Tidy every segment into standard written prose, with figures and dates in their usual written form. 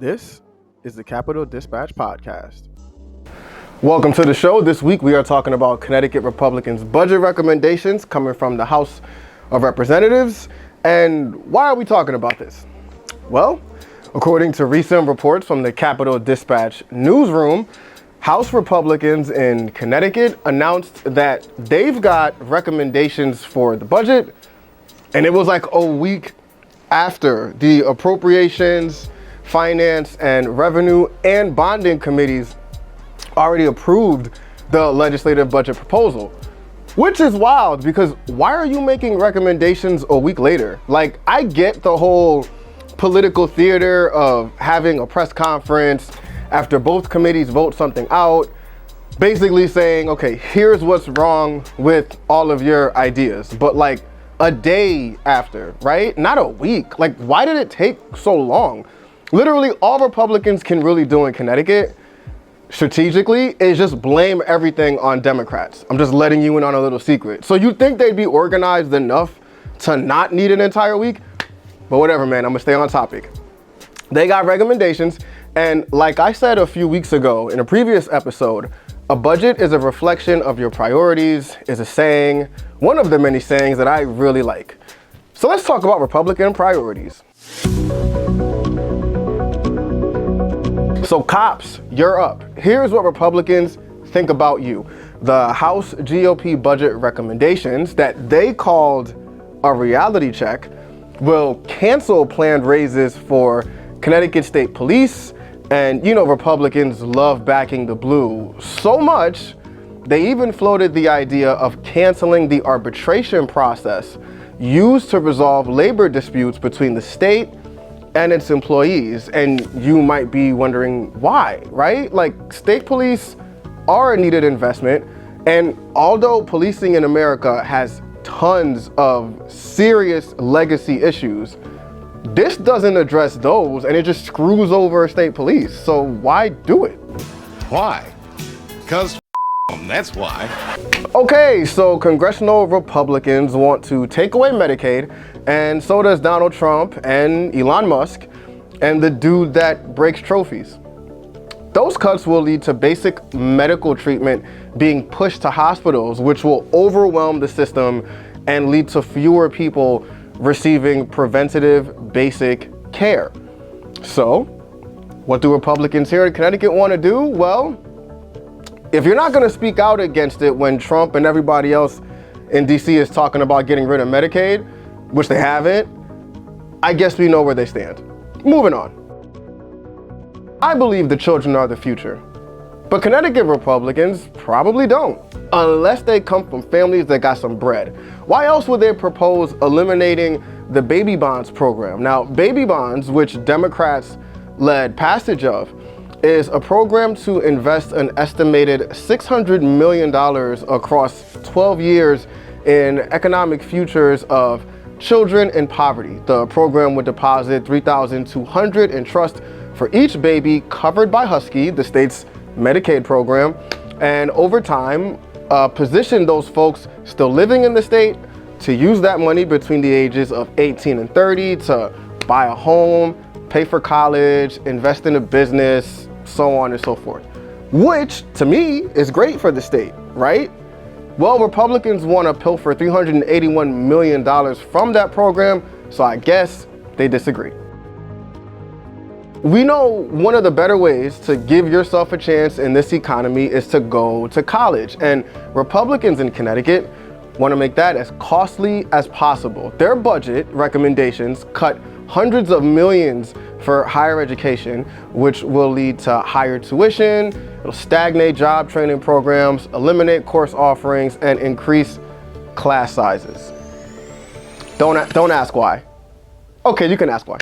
This is the Capitol Dispatch Podcast. Welcome to the show. This week we are talking about Connecticut Republicans' budget recommendations coming from the House of Representatives. And why are we talking about this? Well, according to recent reports from the Capitol Dispatch newsroom, House Republicans in Connecticut announced that they've got recommendations for the budget, and it was like a week after the Appropriations, Finance and Revenue and Bonding committees already approved the legislative budget proposal. Which is wild, because why are you making recommendations a week later? Like, I get the whole political theater of having a press conference after both committees vote something out, basically saying, okay, here's what's wrong with all of your ideas. But like a day after, right? Not a week. Like, why did it take so long? Literally, all Republicans can really do in Connecticut strategically is just blame everything on Democrats. I'm just letting you in on a little secret. So you think they'd be organized enough to not need an entire week? But whatever, man, I'm gonna stay on topic. They got recommendations, and like I said a few weeks ago in a previous episode, a budget is a reflection of your priorities, is a saying, one of the many sayings that I really like. So let's talk about Republican priorities. So cops, you're up. Here's what Republicans think about you. The House GOP budget recommendations that they called a reality check will cancel planned raises for Connecticut State Police. And you know, Republicans love backing the blue so much, they even floated the idea of canceling the arbitration process used to resolve labor disputes between the state and its employees. And you might be wondering why, right? Like, state police are a needed investment. And although policing in America has tons of serious legacy issues, this doesn't address those, and it just screws over state police. So why do it? Why? Because that's why. Okay, so congressional Republicans want to take away Medicaid, and so does Donald Trump and Elon Musk and the dude that breaks trophies. Those cuts will lead to basic medical treatment being pushed to hospitals, which will overwhelm the system and lead to fewer people receiving preventative basic care. So, what do Republicans here in Connecticut want to do? Well, if you're not going to speak out against it when Trump and everybody else in DC is talking about getting rid of Medicaid, which they haven't, I guess we know where they stand. Moving on. I believe the children are the future, but Connecticut Republicans probably don't, unless they come from families that got some bread. Why else would they propose eliminating the baby bonds program? Now, baby bonds, which Democrats led passage of, is a program to invest an estimated $600 million across 12 years in economic futures of children in poverty. The program would deposit $3,200 in trust for each baby covered by Husky, the state's Medicaid program, and over time, position those folks still living in the state to use that money between the ages of 18 and 30 to buy a home, pay for college, invest in a business, so on and so forth. Which, to me, is great for the state, right? Well, Republicans want to pilfer $381 million from that program, so I guess they disagree. We know one of the better ways to give yourself a chance in this economy is to go to college, and Republicans in Connecticut want to make that as costly as possible. Their budget recommendations cut hundreds of millions for higher education, which will lead to higher tuition, it'll stagnate job training programs, eliminate course offerings, and increase class sizes. Don't ask why. Okay, you can ask why.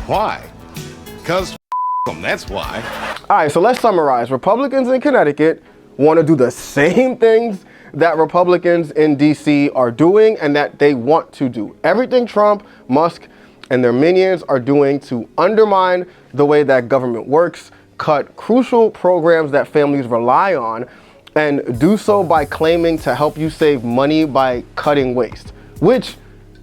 Why? Because that's why. All right, so let's summarize. Republicans in Connecticut want to do the same things that Republicans in DC are doing and that they want to do. Everything Trump, Musk, and their minions are doing to undermine the way that government works, cut crucial programs that families rely on, and do so by claiming to help you save money by cutting waste, which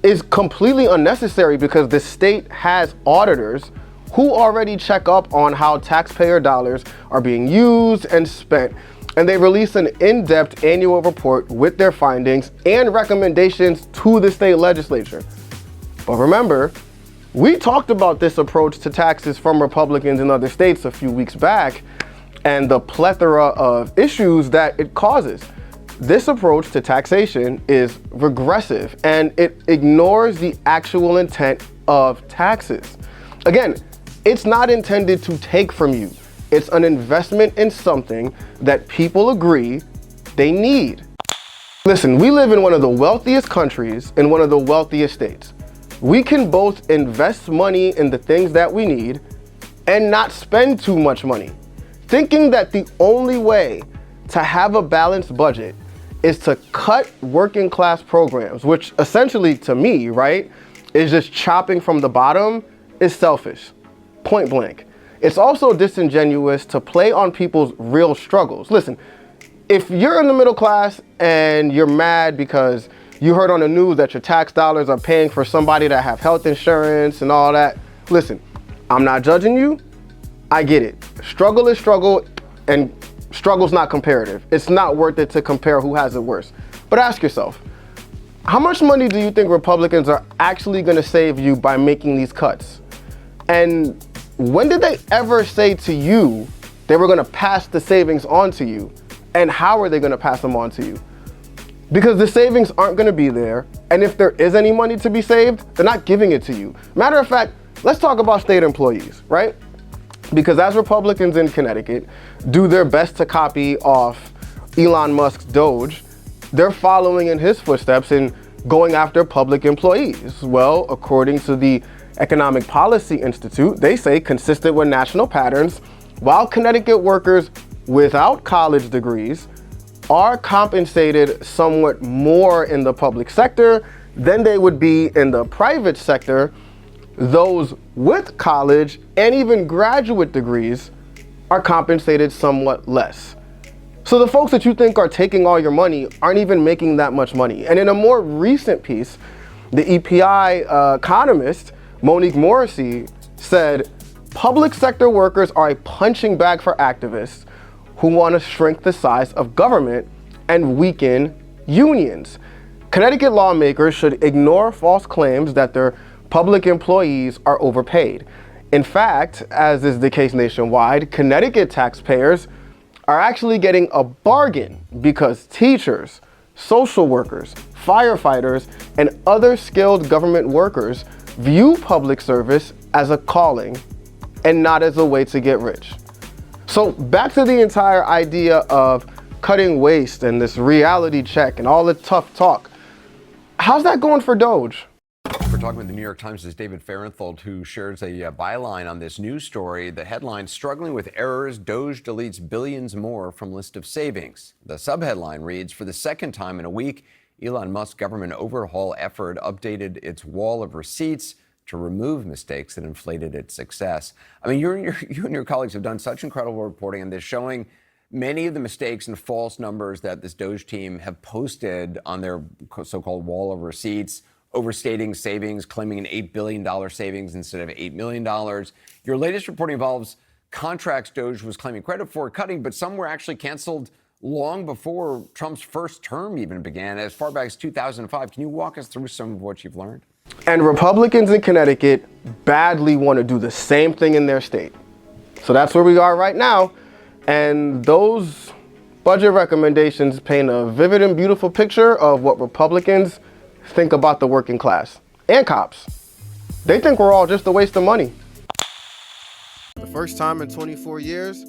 is completely unnecessary because the state has auditors who already check up on how taxpayer dollars are being used and spent. And they release an in-depth annual report with their findings and recommendations to the state legislature. But remember, we talked about this approach to taxes from Republicans in other states a few weeks back and the plethora of issues that it causes. This approach to taxation is regressive and it ignores the actual intent of taxes. Again, it's not intended to take from you. It's an investment in something that people agree they need. Listen, we live in one of the wealthiest countries in one of the wealthiest states. We can both invest money in the things that we need and not spend too much money. Thinking that the only way to have a balanced budget is to cut working class programs, which essentially to me, right, is just chopping from the bottom, is selfish, point blank. It's also disingenuous to play on people's real struggles. Listen, if you're in the middle class and you're mad because you heard on the news that your tax dollars are paying for somebody to have health insurance and all that, listen, I'm not judging you. I get it. Struggle is struggle, and struggle's not comparative. It's not worth it to compare who has it worse. But ask yourself, how much money do you think Republicans are actually going to save you by making these cuts? And when did they ever say to you they were going to pass the savings on to you? And how are they going to pass them on to you? Because the savings aren't going to be there. And if there is any money to be saved, they're not giving it to you. Matter of fact, let's talk about state employees, right? Because as Republicans in Connecticut do their best to copy off Elon Musk's Doge, they're following in his footsteps in going after public employees. Well, according to the Economic Policy Institute, they say, consistent with national patterns, while Connecticut workers without college degrees are compensated somewhat more in the public sector than they would be in the private sector, those with college and even graduate degrees are compensated somewhat less. So the folks that you think are taking all your money aren't even making that much money. And in a more recent piece, the EPI economist, Monique Morrissey, said public sector workers are a punching bag for activists who want to shrink the size of government and weaken unions. Connecticut lawmakers should ignore false claims that their public employees are overpaid. In fact, as is the case nationwide, Connecticut taxpayers are actually getting a bargain because teachers, social workers, firefighters, and other skilled government workers view public service as a calling and not as a way to get rich. So back to the entire idea of cutting waste and this reality check and all the tough talk. How's that going for Doge? We're talking with the New York Times' David Farenthold, who shares a byline on this news story. The headline, struggling with errors, Doge deletes billions more from list of savings. The subheadline reads, for the second time in a week, Elon Musk's government overhaul effort updated its wall of receipts to remove mistakes that inflated its success. I mean, you and your colleagues have done such incredible reporting on this, showing many of the mistakes and false numbers that this Doge team have posted on their so-called wall of receipts, overstating savings, claiming an $8 billion savings instead of $8 million. Your latest reporting involves contracts Doge was claiming credit for cutting, but some were actually canceled long before Trump's first term even began, as far back as 2005. Can you walk us through some of what you've learned? And Republicans in Connecticut badly want to do the same thing in their state. So that's where we are right now. And those budget recommendations paint a vivid and beautiful picture of what Republicans think about the working class and cops. They think we're all just a waste of money. The first time in 24 years,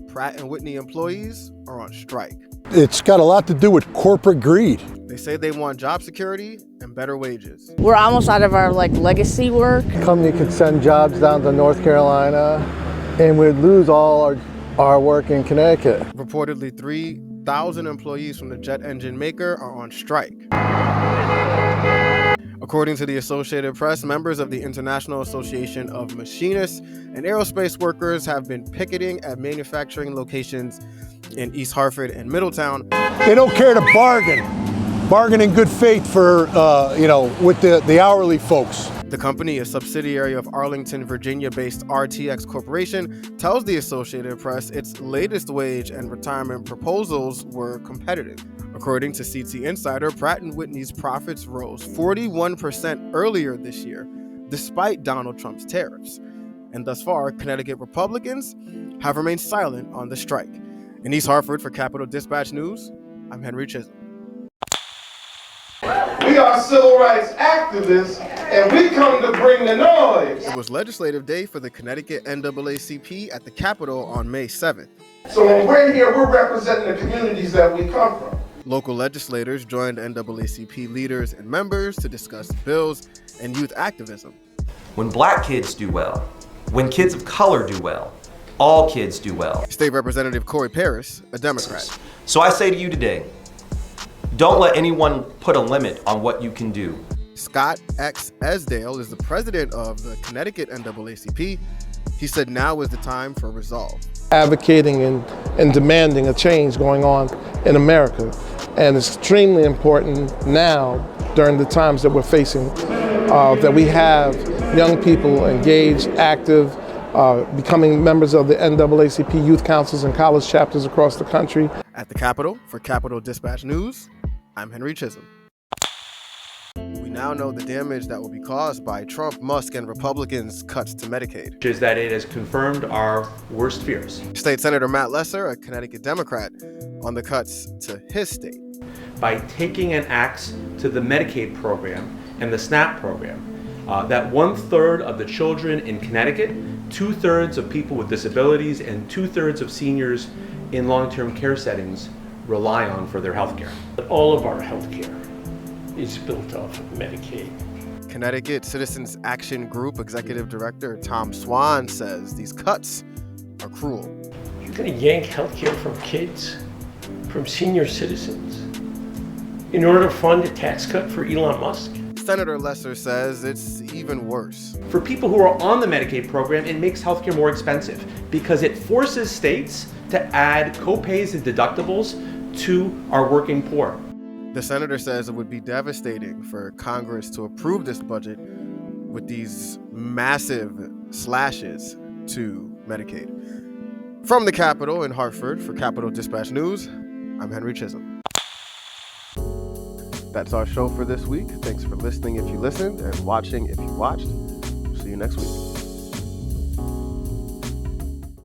Pratt and Whitney employees are on strike. It's got a lot to do with corporate greed. They say they want job security and better wages. We're almost out of our legacy work. The company could send jobs down to North Carolina and we'd lose all our work in Connecticut. Reportedly 3,000 employees from the jet engine maker are on strike. According to the Associated Press, members of the International Association of Machinists and Aerospace Workers have been picketing at manufacturing locations in East Hartford and Middletown. They don't care to bargain in good faith for, with the hourly folks. The company, a subsidiary of Arlington, Virginia-based RTX Corporation, tells the Associated Press its latest wage and retirement proposals were competitive. According to CT Insider, Pratt and Whitney's profits rose 41% earlier this year, despite Donald Trump's tariffs. And thus far, Connecticut Republicans have remained silent on the strike. In East Hartford, for Capital Dispatch News, I'm Henry Chisholm. We are civil rights activists, and we come to bring the noise. It was legislative day for the Connecticut NAACP at the Capitol on May 7th. So when we're here, we're representing the communities that we come from. Local legislators joined NAACP leaders and members to discuss bills and youth activism. When black kids do well, when kids of color do well, all kids do well. State Representative Corey Paris, a Democrat. So I say to you today, don't let anyone put a limit on what you can do. Scott X. Esdale is the president of the Connecticut NAACP. He said now is the time for resolve. Advocating and demanding a change going on in America. And it's extremely important now, during the times that we're facing, that we have young people engaged, active, becoming members of the NAACP youth councils and college chapters across the country. At the Capitol, for Capital Dispatch News, I'm Henry Chisholm. We now know the damage that will be caused by Trump, Musk, and Republicans' cuts to Medicaid. Which is that it has confirmed our worst fears. State Senator Matt Lesser, a Connecticut Democrat, on the cuts to his state. By taking an axe to the Medicaid program and the SNAP program, that 1/3 of the children in Connecticut, 2/3 of people with disabilities, and 2/3 of seniors in long-term care settings rely on for their health care. All of our health care is built off of Medicaid. Connecticut Citizens Action Group Executive Director Tom Swan says these cuts are cruel. You're going to yank health care from kids, from senior citizens, in order to fund a tax cut for Elon Musk? Senator Lesser says it's even worse. For people who are on the Medicaid program, it makes healthcare more expensive because it forces states to add co-pays and deductibles to our working poor. The senator says it would be devastating for Congress to approve this budget with these massive slashes to Medicaid. From the Capitol in Hartford, for Capital Dispatch News, I'm Henry Chisholm. That's our show for this week. Thanks for listening if you listened and watching if you watched. See you next week.